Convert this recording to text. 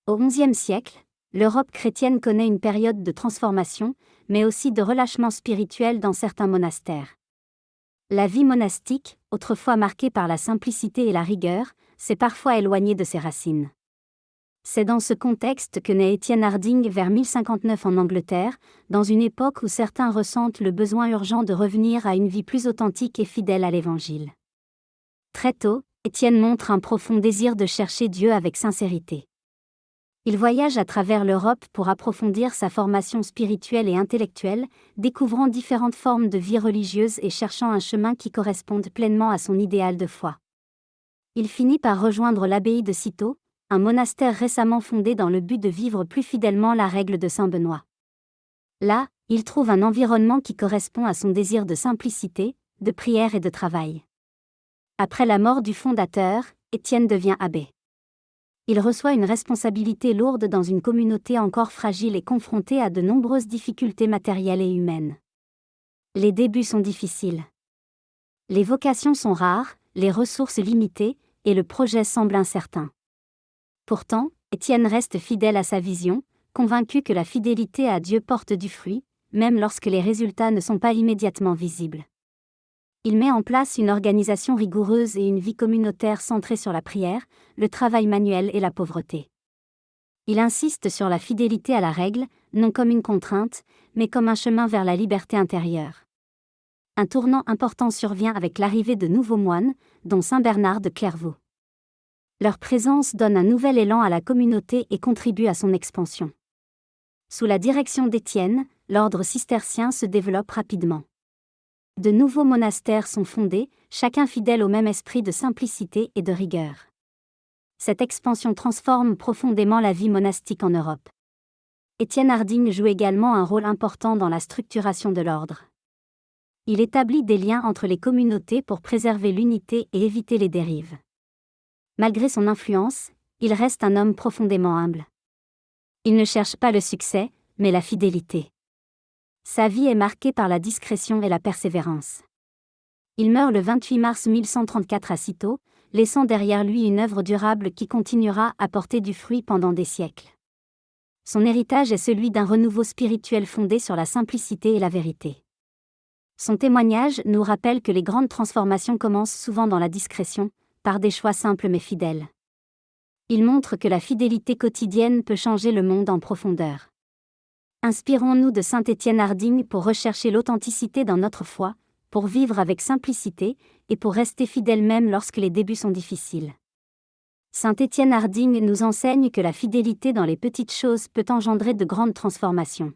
Au XIe siècle, l'Europe chrétienne connaît une période de transformation, mais aussi de relâchement spirituel dans certains monastères. La vie monastique, autrefois marquée par la simplicité et la rigueur, s'est parfois éloignée de ses racines. C'est dans ce contexte que naît Étienne Harding vers 1059 en Angleterre, dans une époque où certains ressentent le besoin urgent de revenir à une vie plus authentique et fidèle à l'Évangile. Très tôt, Étienne montre un profond désir de chercher Dieu avec sincérité. Il voyage à travers l'Europe pour approfondir sa formation spirituelle et intellectuelle, découvrant différentes formes de vie religieuse et cherchant un chemin qui corresponde pleinement à son idéal de foi. Il finit par rejoindre l'abbaye de Cîteaux, un monastère récemment fondé dans le but de vivre plus fidèlement la règle de saint Benoît. Là, il trouve un environnement qui correspond à son désir de simplicité, de prière et de travail. Après la mort du fondateur, Étienne devient abbé. Il reçoit une responsabilité lourde dans une communauté encore fragile et confrontée à de nombreuses difficultés matérielles et humaines. Les débuts sont difficiles. Les vocations sont rares, les ressources limitées, et le projet semble incertain. Pourtant, Étienne reste fidèle à sa vision, convaincu que la fidélité à Dieu porte du fruit, même lorsque les résultats ne sont pas immédiatement visibles. Il met en place une organisation rigoureuse et une vie communautaire centrée sur la prière, le travail manuel et la pauvreté. Il insiste sur la fidélité à la règle, non comme une contrainte, mais comme un chemin vers la liberté intérieure. Un tournant important survient avec l'arrivée de nouveaux moines, dont saint Bernard de Clairvaux. Leur présence donne un nouvel élan à la communauté et contribue à son expansion. Sous la direction d'Étienne, l'ordre cistercien se développe rapidement. De nouveaux monastères sont fondés, chacun fidèle au même esprit de simplicité et de rigueur. Cette expansion transforme profondément la vie monastique en Europe. Étienne Harding joue également un rôle important dans la structuration de l'ordre. Il établit des liens entre les communautés pour préserver l'unité et éviter les dérives. Malgré son influence, il reste un homme profondément humble. Il ne cherche pas le succès, mais la fidélité. Sa vie est marquée par la discrétion et la persévérance. Il meurt le 28 mars 1134 à Cîteaux, laissant derrière lui une œuvre durable qui continuera à porter du fruit pendant des siècles. Son héritage est celui d'un renouveau spirituel fondé sur la simplicité et la vérité. Son témoignage nous rappelle que les grandes transformations commencent souvent dans la discrétion, par des choix simples mais fidèles. Il montre que la fidélité quotidienne peut changer le monde en profondeur. Inspirons-nous de saint Étienne Harding pour rechercher l'authenticité dans notre foi, pour vivre avec simplicité, et pour rester fidèle même lorsque les débuts sont difficiles. Saint Étienne Harding nous enseigne que la fidélité dans les petites choses peut engendrer de grandes transformations.